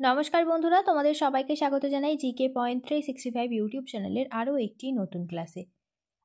নমস্কার বন্ধুরা, তোমাদের সবাইকে স্বাগত জানাই জিকে পয়েন্ট 365 ইউটিউব চ্যানেলের আরও একটি নতুন ক্লাসে।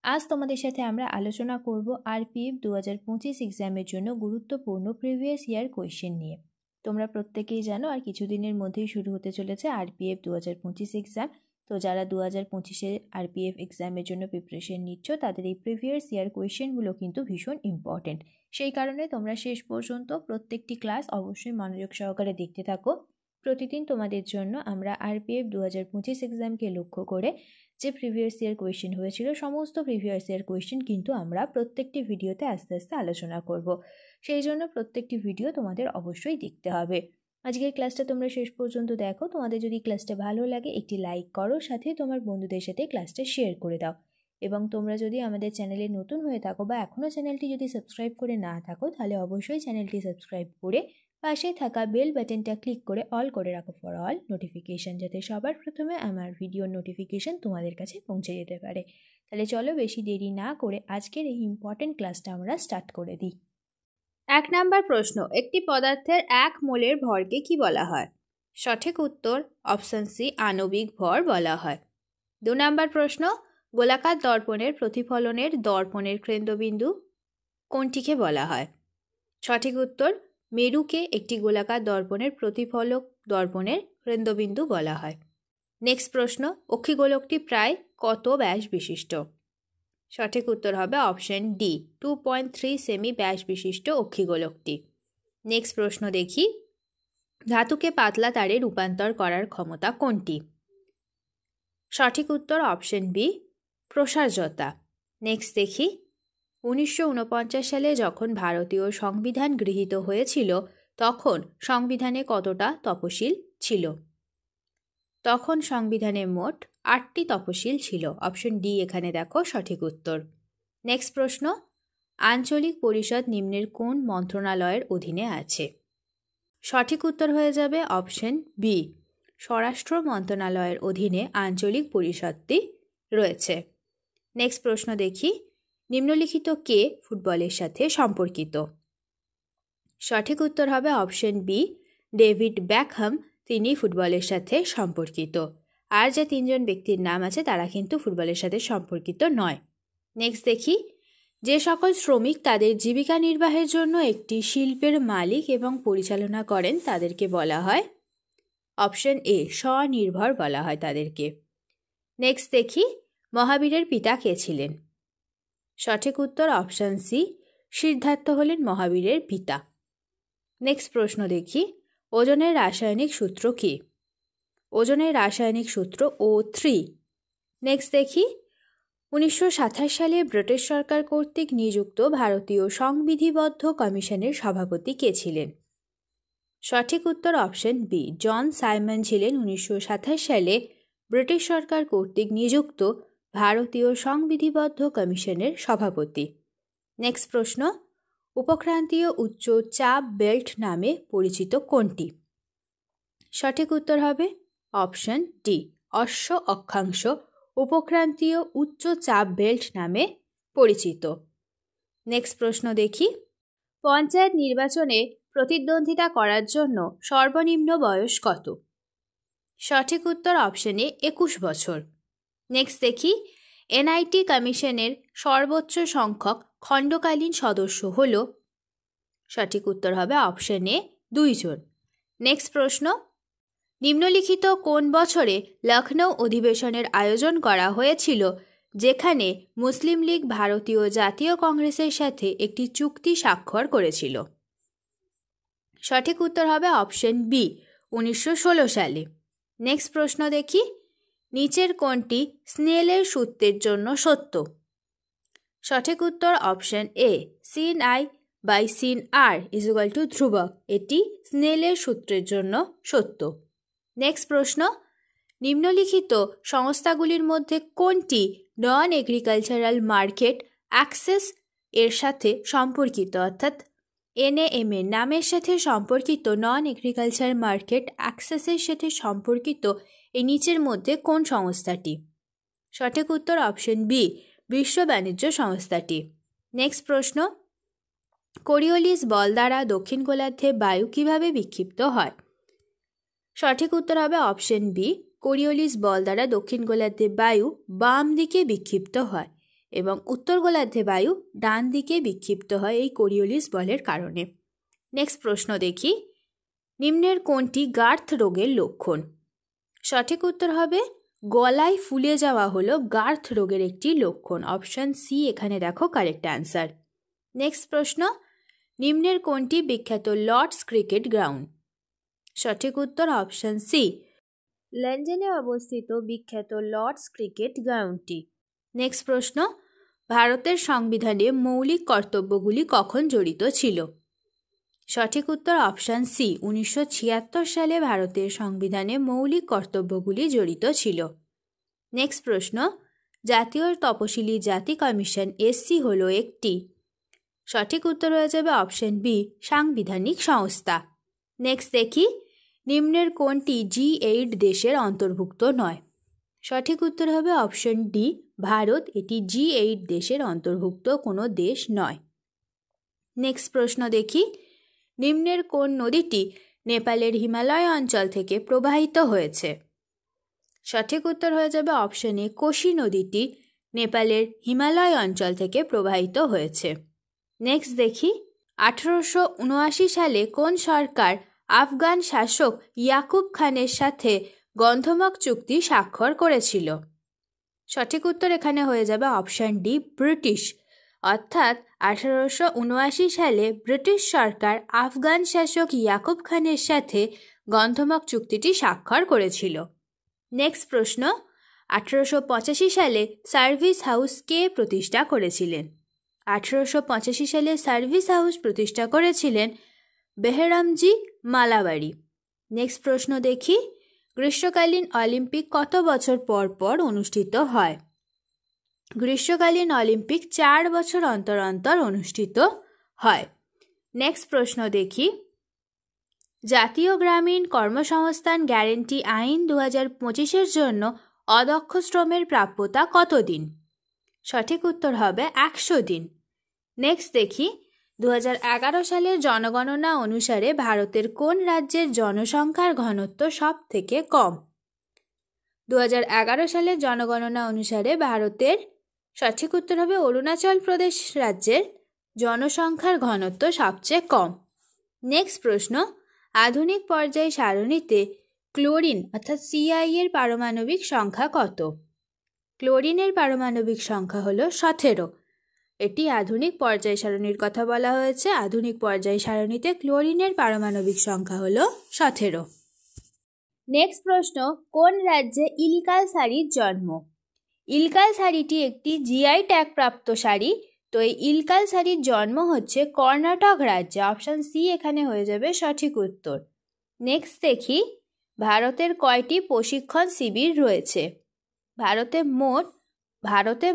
আজ তোমাদের সাথে আমরা আলোচনা করব আরপিএফ 2025 এক্সামের জন্য গুরুত্বপূর্ণ প্রিভিয়াস ইয়ার কোয়েশ্চেন নিয়ে। তোমরা প্রত্যেকেই জানো আর কিছুদিনের মধ্যেই শুরু হতে চলেছে আরপিএফ 2025 এক্সাম। তো যারা 2025-এ আরপিএফ এক্সামের জন্য প্রিপারেশন নিচ্ছ তাদের এই প্রিভিয়াস ইয়ার কোয়েশ্চেনগুলো কিন্তু ভীষণ ইম্পর্টেন্ট। সেই কারণে তোমরা শেষ পর্যন্ত প্রত্যেকটি ক্লাস অবশ্যই মনোযোগ সহকারে দেখতে থাকো। প্রতিদিন তোমাদের জন্য আমরা আরপিএফ 2025 এক্সামকে লক্ষ্য করে যে প্রিভিয়াস ইয়ার কোয়েশ্চেন হয়েছিল সমস্ত প্রিভিয়াস ইয়ার কোয়েশ্চেন কিন্তু আমরা প্রত্যেকটি ভিডিওতে আস্তে আস্তে আলোচনা করব। সেই জন্য প্রত্যেকটি ভিডিও তোমাদের অবশ্যই দেখতে হবে। আজকের ক্লাসটা তোমরা শেষ পর্যন্ত দেখো। তোমাদের যদি ক্লাসটা ভালো লাগে একটি লাইক করো, সাথে তোমার বন্ধুদের সাথে ক্লাসটা শেয়ার করে দাও। এবং তোমরা যদি আমাদের চ্যানেলে নতুন হয়ে থাকো বা এখনও চ্যানেলটি যদি সাবস্ক্রাইব করে না থাকো তাহলে অবশ্যই চ্যানেলটি সাবস্ক্রাইব করে পাশে থাকা বেল বাটনটা ক্লিক করে অল করে রাখো ফর অল নোটিফিকেশান, যাতে সবার প্রথমে আমার ভিডিওর নোটিফিকেশান তোমাদের কাছে পৌঁছে যেতে পারে। তাহলে চলো বেশি দেরি না করে আজকের এই ইম্পর্টেন্ট ক্লাসটা আমরা স্টার্ট করে দিই। 1 নাম্বার প্রশ্ন, একটি পদার্থের 1 মোলের ভরকে কি বলা হয়? সঠিক উত্তর অপশন সি, আণবিক ভর বলা হয়। 2 নাম্বার প্রশ্ন, গোলাকার দর্পণের প্রতিফলনের দর্পণের কেন্দ্রবিন্দু কোনটিকে বলা হয়? সঠিক উত্তর মেরুকে একটি গোলাকার দর্পণের প্রতিফলক দর্পণের কেন্দ্রবিন্দু বলা হয়। নেক্সট প্রশ্ন, অক্ষিগোলকটি প্রায় কত ব্যাস বিশিষ্ট? সঠিক উত্তর হবে অপশন ডি, 2.3 সেমি ব্যাস বিশিষ্ট অক্ষিগোলকটি। নেক্সট প্রশ্ন দেখি, ধাতুকে পাতলা তারে রূপান্তর করার ক্ষমতা কোনটি? সঠিক উত্তর অপশন বি, প্রসার্যতা। নেক্সট দেখি, 1949 সালে যখন ভারতীয় সংবিধান গৃহীত হয়েছিল তখন সংবিধানে কতটা তফসিল ছিল? তখন সংবিধানে মোট 8টি তফসিল ছিল। অপশন ডি এখানে দেখো সঠিক উত্তর। নেক্সট প্রশ্ন, আঞ্চলিক পরিষদ নিম্নের কোন মন্ত্রণালয়ের অধীনে আছে? সঠিক উত্তর হয়ে যাবে অপশন বি, স্বরাষ্ট্র মন্ত্রণালয়ের অধীনে আঞ্চলিক পরিষদটি রয়েছে। নেক্সট প্রশ্ন দেখি, নিম্নলিখিত কে ফুটবলের সাথে সম্পর্কিত? সঠিক উত্তর হবে অপশন বি, ডেভিড বেকহাম, তিনি ফুটবলের সাথে সম্পর্কিত। আর যে 3জন ব্যক্তির নাম আছে তারা কিন্তু ফুটবলের সাথে সম্পর্কিত নয়। নেক্সট দেখি, যে সকল শ্রমিক তাদের জীবিকা নির্বাহের জন্য একটি শিল্পের মালিক এবং পরিচালনা করেন তাদেরকে বলা হয়? অপশন এ, স্বনির্ভর বলা হয় তাদেরকে। নেক্সট দেখি, মহাবীরের পিতা কে ছিলেন? সঠিক উত্তর অপশন সি, সিদ্ধার্থ হলেন মহাবীরের পিতা। নেক্সট প্রশ্ন দেখি, ওজনের রাসায়নিক সূত্র কি? ওজনের রাসায়নিক সূত্র O3। নেক্সট দেখি, 1927 সালে ব্রিটিশ সরকার কর্তৃক নিযুক্ত ভারতীয় সংবিধিবদ্ধ কমিশনের সভাপতি কে ছিলেন? সঠিক উত্তর অপশন বি, জন সাইমন ছিলেন 1927 সালে ব্রিটিশ সরকার কর্তৃক নিযুক্ত ভারতীয় সংবিধিবদ্ধ কমিশনের সভাপতি। নেক্সট প্রশ্ন, উপক্রান্তীয় উচ্চ চাপ বেল্ট নামে পরিচিত কোনটি? সঠিক উত্তর হবে অপশন ডি, অশ্ব অক্ষাংশ উপক্রান্তীয় উচ্চ চাপ বেল্ট নামে পরিচিত। নেক্সট প্রশ্ন দেখি, পঞ্চায়েত নির্বাচনে প্রতিদ্বন্দ্বিতা করার জন্য সর্বনিম্ন বয়স কত? সঠিক উত্তর অপশন এ, 21 বছর। নেক্সট দেখি, এনআইটি কমিশনের সর্বোচ্চ সংখ্যক খণ্ডকালীন সদস্য হল? সঠিক উত্তর হবে অপশন এ, 2 জন। নেক্সট প্রশ্ন, নিম্নলিখিত কোন বছরে লখনৌ অধিবেশনের আয়োজন করা হয়েছিল যেখানে মুসলিম লীগ ভারতীয় জাতীয় কংগ্রেসের সাথে একটি চুক্তি স্বাক্ষর করেছিল? সঠিক উত্তর হবে অপশন বি, 1916 সালে। নেক্সট প্রশ্ন দেখি, নিচের কোনটি স্নেলের সূত্রের জন্য সত্য? সঠিক উত্তর option A, sin I by sin R = ধ্রুবক, এটি স্নেলের সূত্রের জন্য সত্য। নেক্সট প্রশ্ন, নিম্নলিখিত সংস্থাগুলির মধ্যে কোনটি নন এগ্রিকালচারাল মার্কেট অ্যাক্সেস এর সাথে সম্পর্কিত, অর্থাৎ NAM এর নামের সাথে সম্পর্কিত নন এগ্রিকালচার মার্কেট অ্যাক্সেসের সাথে সম্পর্কিত এই নিচের মধ্যে কোন সংস্থাটি? সঠিক উত্তর অপশন বি, বিশ্ব বাণিজ্য সংস্থাটি। নেক্সট প্রশ্ন, কোরিওলিস বল দ্বারা দক্ষিণ গোলার্ধে বায়ু কিভাবে বিক্ষিপ্ত হয়? সঠিক উত্তর হবে অপশন বি, কোরিওলিস বল দ্বারা দক্ষিণ গোলার্ধে বায়ু বাম দিকে বিক্ষিপ্ত হয় এবং উত্তর গোলার্ধে বায়ু ডান দিকে বিক্ষিপ্ত হয় এই কোরিওলিস বলের কারণে। নেক্সট প্রশ্ন দেখি, নিম্নের কোনটি গার্থ রোগের লক্ষণ? সঠিক উত্তর হবে গলায় ফুলে যাওয়া হলো গার্থ রোগের একটি লক্ষণ। অপশন সি এখানে দেখো কারেক্ট অ্যান্সার। নেক্সট প্রশ্ন, নিম্নের কোনটি বিখ্যাত লর্ডস ক্রিকেট গ্রাউন্ড? সঠিক উত্তর অপশন সি, লন্ডনে অবস্থিত বিখ্যাত লর্ডস ক্রিকেট গ্রাউন্ডটি। নেক্সট প্রশ্ন, ভারতের সংবিধানে মৌলিক কর্তব্যগুলি কখন জড়িত ছিল? সঠিক উত্তর অপশন সি, 1976 সালে ভারতের সংবিধানে মৌলিক কর্তব্যগুলি জড়িত ছিল। নেক্সট প্রশ্ন, জাতীয় তপশিলি জাতি কমিশন এসসি হলো একটি। সঠিক উত্তর হয়ে যাবে অপশন বি, সাংবিধানিক সংস্থা। নেক্সট দেখি, নিম্নের কোনটি G8 দেশের অন্তর্ভুক্ত নয়? সঠিক উত্তর হবে অপশন ডি, ভারত এটি G8 দেশের অন্তর্ভুক্ত কোনো দেশ নয়। নেক্সট প্রশ্ন দেখি, নিম্নের কোন নদীটি নেপালের হিমালয় অঞ্চল থেকে প্রবাহিত হয়েছে? সঠিক উত্তর হয়ে যাবে অপশন এ, কোশি নদীটি নেপালের হিমালয় অঞ্চল থেকে প্রবাহিত হয়েছে। নেক্সট দেখি, 1879 সালে কোন সরকার আফগান শাসক ইয়াকুব খানের সাথে গন্ধমক চুক্তি স্বাক্ষর করেছিল? সঠিক উত্তর এখানে হয়ে যাবে অপশন ডি, ব্রিটিশ। অর্থাৎ 1879 সালে ব্রিটিশ সরকার আফগান শাসক ইয়াকুব খানের সাথে গন্ধমক চুক্তিটি স্বাক্ষর করেছিল। নেক্সট প্রশ্ন, 1885 সালে সার্ভিস হাউস কে প্রতিষ্ঠা করেছিলেন? 1885 সালে সার্ভিস হাউস প্রতিষ্ঠা করেছিলেন বেহরামজি মালাবারি। নেক্সট প্রশ্ন দেখি, গ্রীষ্মকালীন অলিম্পিক কত বছর পর পর অনুষ্ঠিত হয়? গ্রীষ্মকালীন অলিম্পিক 4 বছর অন্তর অন্তর অনুষ্ঠিত হয়। নেক্সট প্রশ্ন দেখি, জাতীয় গ্রামীণ কর্মসংস্থান গ্যারেন্টি আইন 2025-এর জন্য অদক্ষ শ্রমের প্রাপ্যতা কতদিন? সঠিক উত্তর হবে 100 দিন। নেক্সট দেখি, 2011 সালের জনগণনা অনুসারে ভারতের কোন রাজ্যের জনসংখ্যার ঘনত্ব সব থেকে কম? 2011 সালের জনগণনা অনুসারে ভারতের সঠিক উত্তর হবে অরুণাচল প্রদেশ রাজ্যের জনসংখ্যার ঘনত্ব সবচেয়ে কম। নেক্সট প্রশ্ন, আধুনিক পর্যায় সারণীতে ক্লোরিন অর্থাৎ CI এর পারমাণবিক সংখ্যা কত? ক্লোরিনের পারমাণবিক সংখ্যা হলো 17। এটি আধুনিক পর্যায় সারণীর কথা বলা হয়েছে। আধুনিক পর্যায় সারণীতে ক্লোরিনের পারমাণবিক সংখ্যা হলো 17। নেক্সট প্রশ্ন, কোন রাজ্যে ইলকাল শাড়ির জন্ম? ইলকাল শাড়িটি একটি GI ট্যাগ প্রাপ্ত শাড়ি। তো এই ইলকাল শাড়ির জন্ম হচ্ছে কর্ণাটক রাজ্যে। অপশন সি এখানে হয়ে যাবে সঠিক উত্তর। নেক্সট দেখি, ভারতের কয়টি প্রশিক্ষণ শিবির রয়েছে? ভারতে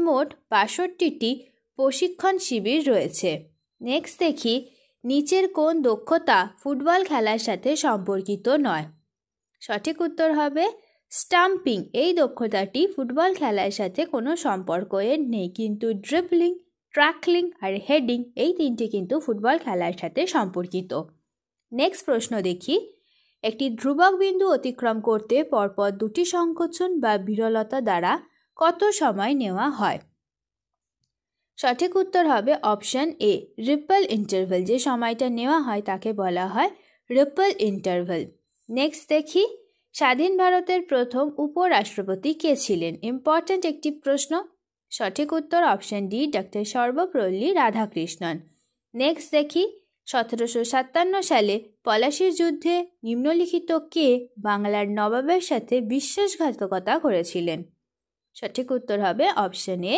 মোট 62টি প্রশিক্ষণ শিবির রয়েছে। নেক্সট দেখি, নিচের কোন দক্ষতা ফুটবল খেলার সাথে সম্পর্কিত নয়? সঠিক উত্তর হবে স্টাম্পিং। এই দক্ষতাটি ফুটবল খেলার সাথে কোনো সম্পর্ক এর নেই, কিন্তু ড্রিবলিং, ট্র্যাকলিং আর হেডিং এই তিনটি কিন্তু ফুটবল খেলার সাথে সম্পর্কিত। নেক্সট প্রশ্ন দেখি, একটি ধ্রুবক বিন্দু অতিক্রম করতে পরপর দুটি সংকোচন বা বিরলতা দ্বারা কত সময় নেওয়া হয়? সঠিক উত্তর হবে অপশন এ, রিপল ইন্টারভ্যাল। যে সময়টা নেওয়া হয় তাকে বলা হয় রিপল ইন্টারভ্যাল। নেক্সট দেখি, স্বাধীন ভারতের প্রথম উপরাষ্ট্রপতি কে ছিলেন? ইম্পর্ট্যান্ট একটি প্রশ্ন। সঠিক উত্তর option D, doctor Sarvepalli Radhakrishnan. Next দেখি, 1757 সালে পলাশীর যুদ্ধে নিম্নলিখিত কে বাংলার নবাবের সাথে বিশ্বাসঘাতকতা করেছিলেন? সঠিক উত্তর হবে অপশন এ,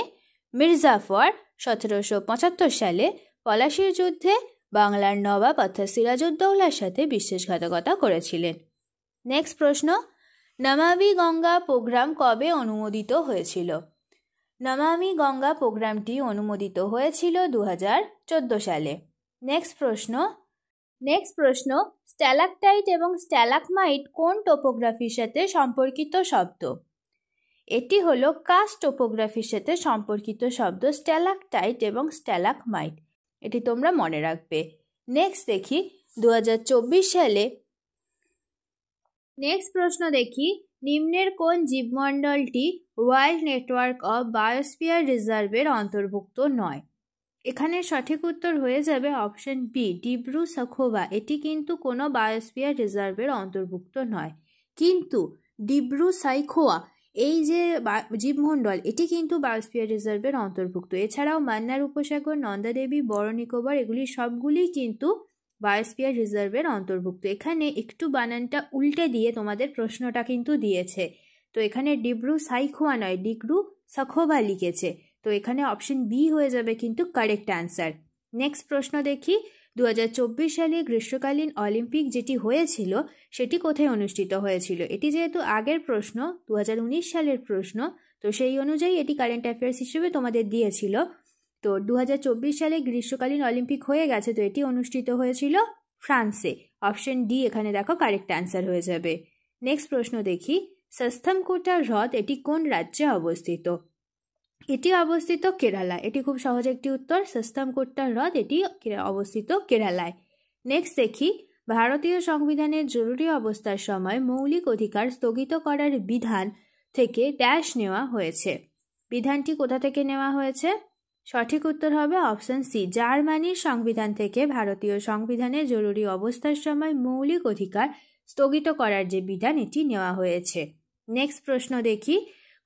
মির্জাফর। 1775 সালে পলাশীর যুদ্ধে বাংলার নবাব অর্থাৎ সিরাজউদ্দৌলার সাথে বিশ্বাসঘাতকতা করেছিলেন। নেক্সট প্রশ্ন, নমামি গঙ্গা প্রোগ্রাম কবে অনুমোদিত হয়েছিল? নমামি গঙ্গা প্রোগ্রামটি অনুমোদিত হয়েছিল 2014 সালে। নেক্সট প্রশ্ন, স্ট্যালাকটাইট এবং স্ট্যালাকমাইট কোন টোপোগ্রাফির সাথে সম্পর্কিত শব্দ? এটি হলো কাস্ট টোপোগ্রাফির সাথে সম্পর্কিত শব্দ স্ট্যালাকটাইট এবং স্ট্যালাকমাইট। এটি তোমরা মনে রাখবে। নেক্সট দেখি, 2024 সালে নেক্সট প্রশ্ন দেখি, নিম্নের কোন জীবমণ্ডলটি ওয়ার্ল্ড নেটওয়ার্ক অফ বায়োস্ফিয়ার রিজার্ভের অন্তর্ভুক্ত নয়? এখানে সঠিক উত্তর হয়ে যাবে অপশন বি, ডিব্রু সখোভা। এটি কিন্তু কোনো বায়োস্ফিয়ার রিজার্ভের অন্তর্ভুক্ত নয়, কিন্তু ডিব্রু সাইখোয়া এই যে জীবমণ্ডল এটি কিন্তু বায়োস্ফিয়ার রিজার্ভের অন্তর্ভুক্ত। এছাড়াও মান্নার উপসাগর, নন্দাদেবী, বড় নিকোবর এগুলি সবগুলি কিন্তু বায়োস্ফিয়ার রিজার্ভের অন্তর্ভুক্ত। এখানে একটু বানানটা উল্টে দিয়ে তোমাদের প্রশ্নটা কিন্তু দিয়েছে, তো এখানে ডিব্রু সাইখোয়া নয়, ডিব্রু সখোভা লিখেছে, তো এখানে অপশন বি হয়ে যাবে কিন্তু কারেক্ট অ্যান্সার। নেক্সট প্রশ্ন দেখি, 2024 সালে গ্রীষ্মকালীন অলিম্পিক যেটি হয়েছিল সেটি কোথায় অনুষ্ঠিত হয়েছিল? এটি যেহেতু আগের প্রশ্ন, 2019 সালের প্রশ্ন, তো সেই অনুযায়ী এটি কারেন্ট অ্যাফেয়ার্স হিসেবে তোমাদের দিয়েছিল। তো 2024 সালে গ্রীষ্মকালীন অলিম্পিক হয়ে গেছে, তো এটি অনুষ্ঠিত হয়েছিল ফ্রান্সে। অপশন ডি এখানে দেখো কারেক্ট অ্যান্সার হয়ে যাবে। নেক্সট প্রশ্ন দেখি, সস্থমকোটা হ্রদ এটি কোন রাজ্যে অবস্থিত? এটি অবস্থিত কেরালা। এটি খুব সহজ একটি উত্তর, সস্থমকোটা হ্রদ এটি অবস্থিত কেরালায়। নেক্সট দেখি, ভারতীয় সংবিধানের জরুরি অবস্থার সময় মৌলিক অধিকার স্থগিত করার বিধান থেকে ড্যাশ নেওয়া হয়েছে। বিধানটি কোথা থেকে নেওয়া হয়েছে? সঠিক উত্তর হবে অপশন সি, জার্মানির সংবিধান থেকে ভারতীয় সংবিধানের জরুরি অবস্থার সময় মৌলিক অধিকার স্থগিত করার যে বিধান এটি নেওয়া হয়েছে। নেক্সট প্রশ্ন দেখি,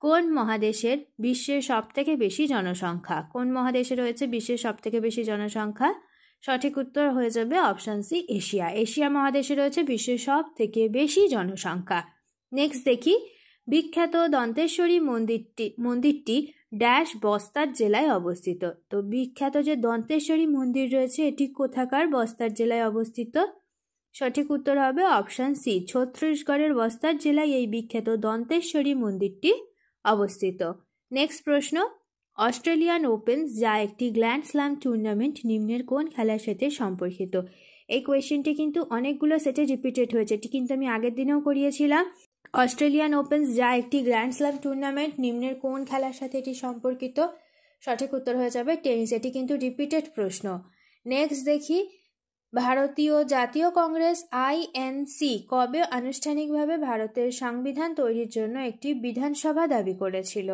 কোন মহাদেশের বিশ্বের সবথেকে বেশি জনসংখ্যা? কোন মহাদেশে রয়েছে বিশ্বের সবথেকে বেশি জনসংখ্যা? সঠিক উত্তর হয়ে যাবে অপশন সি, এশিয়া। এশিয়া মহাদেশে রয়েছে বিশ্বের সবথেকে বেশি জনসংখ্যা। নেক্সট দেখি, বিখ্যাত দন্তেশ্বরী মন্দিরটি ড্যাশ বস্তার জেলায় অবস্থিত। তো বিখ্যাত যে দন্তেশ্বরী মন্দির রয়েছে এটি কোথাকার? বস্তার জেলায় অবস্থিত। সঠিক উত্তর হবে অপশন সি, ছত্তিশগড়ের বস্তার জেলায় এই বিখ্যাত দন্তেশ্বরী মন্দিরটি অবস্থিত। নেক্সট প্রশ্ন, অস্ট্রেলিয়ান ওপেন যা একটি গ্র্যান্ড স্ল্যাম টুর্নামেন্ট নিম্নের কোন খেলার সাথে সম্পর্কিত? এই কোয়েশ্চেনটি কিন্তু অনেকগুলো সেটে রিপিটেড হয়েছে, এটি কিন্তু আমি আগের দিনেও করিয়েছিলাম। অস্ট্রেলিয়ান ওপেন যা একটি গ্র্যান্ড স্ল্যাম টুর্নামেন্ট নিম্নের কোন খেলার সাথে এটি সম্পর্কিত? সঠিক উত্তর হয়ে যাবে টেনিস। এটি কিন্তু রিপিটেড প্রশ্ন। নেক্সট দেখি, ভারতীয় জাতীয় কংগ্রেস আইএনসি কবে আনুষ্ঠানিকভাবে ভারতের সংবিধান তৈরির জন্য একটি বিধানসভা দাবি করেছিল?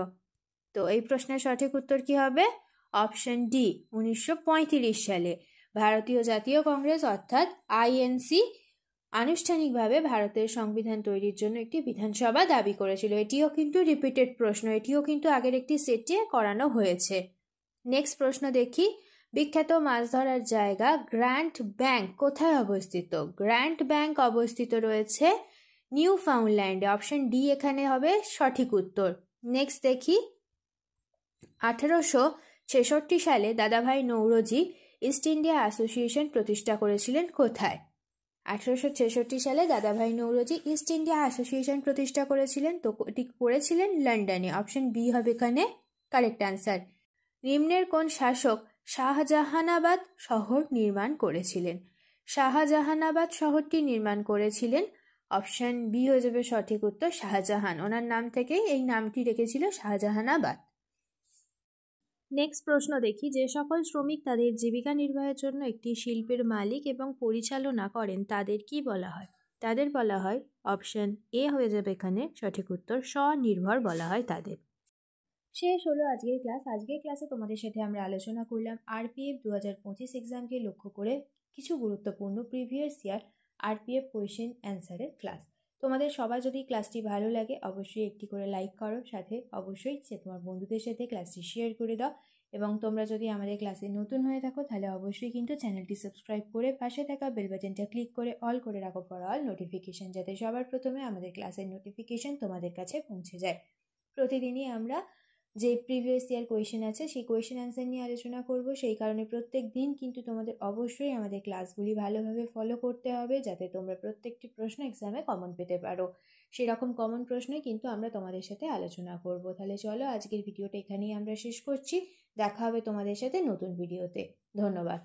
তো এই প্রশ্নের সঠিক উত্তর কি হবে? অপশন ডি, 1935 সালে ভারতীয় জাতীয় কংগ্রেস অর্থাৎ আইএনসি আনুষ্ঠানিকভাবে ভারতের সংবিধান তৈরির জন্য একটি বিধানসভা দাবি করেছিল। এটিও কিন্তু রিপিটেড প্রশ্ন, এটিও কিন্তু আগের একটি সেটে করানো হয়েছে। নেক্সট প্রশ্ন দেখি, বিখ্যাত মাছ ধরার জায়গা গ্র্যান্ড ব্যাংক কোথায় অবস্থিত? গ্র্যান্ড ব্যাংক অবস্থিত রয়েছে নিউ ফাউন্ডল্যান্ডে। অপশন ডি এখানে হবে সঠিক উত্তর। নেক্সট দেখি, 1866 সালে দাদাভাই নৌরোজি ইস্ট ইন্ডিয়া অ্যাসোসিয়েশন প্রতিষ্ঠা করেছিলেন কোথায়? 1866 সালে দাদাভাই নৌরোজি ইস্ট ইন্ডিয়া অ্যাসোসিয়েশন প্রতিষ্ঠা করেছিলেন, তো এটি করেছিলেন লন্ডনে। অপশন বি হবে এখানে কারেক্ট অ্যান্সার। নিম্নের কোন শাসক শাহজাহানাবাদ শহর নির্মাণ করেছিলেন? শাহজাহানাবাদ শহরটি নির্মাণ করেছিলেন অপশন বি হয়ে যাবে সঠিক উত্তর, শাহজাহান। ওনার নাম থেকে এই নামটি রেখেছিল শাহজাহানাবাদ। নেক্সট প্রশ্ন দেখি, যে সকল শ্রমিক তাদের জীবিকা নির্বাহের জন্য একটি শিল্পের মালিক এবং পরিচালনা করেন তাদের কি বলা হয়? তাদের বলা হয় অপশন এ হয়ে যাবে এখানে সঠিক উত্তর, স্বনির্ভর বলা হয় তাদের। শেষ হলো আজকের ক্লাস। আজকের ক্লাসে তোমাদের সাথে আমরা আলোচনা করলাম আরপিএফ 2025 এক্সামকে লক্ষ্য করে কিছু গুরুত্বপূর্ণ প্রিভিয়াস ইয়ার আরপিএফ কোয়েশ্চেন অ্যান্সারের ক্লাস। তোমাদের সবার যদি ক্লাসটি ভালো লাগে অবশ্যই একটি করে লাইক করো, সাথে অবশ্যই তোমার বন্ধুদের সাথে ক্লাসটি শেয়ার করে দাও, এবং তোমরা যদি আমাদের ক্লাসে নতুন হয়ে থাকো তাহলে অবশ্যই কিন্তু চ্যানেলটি সাবস্ক্রাইব করে পাশে থাকা বেল বাটনটা ক্লিক করে অল করে রাখো ফর অল নোটিফিকেশন, যাতে সবার প্রথমে আমাদের ক্লাসের নোটিফিকেশন তোমাদের কাছে পৌঁছে যায়। প্রতিদিনই আমরা যে প্রিভিয়াস ইয়ার কোয়েশ্চেন আছে সেই কোয়েশ্চেন অ্যান্সার নিয়ে আলোচনা করব, সেই কারণে প্রত্যেক দিন কিন্তু তোমাদের অবশ্যই আমাদের ক্লাসগুলি ভালোভাবে ফলো করতে হবে, যাতে তোমরা প্রত্যেকটি প্রশ্ন এক্সামে কমন পেতে পারো। সেরকম কমন প্রশ্নই কিন্তু আমরা তোমাদের সাথে আলোচনা করব। তাহলে চলো আজকের ভিডিওটা এখানেই আমরা শেষ করছি, দেখা হবে তোমাদের সাথে নতুন ভিডিওতে। ধন্যবাদ।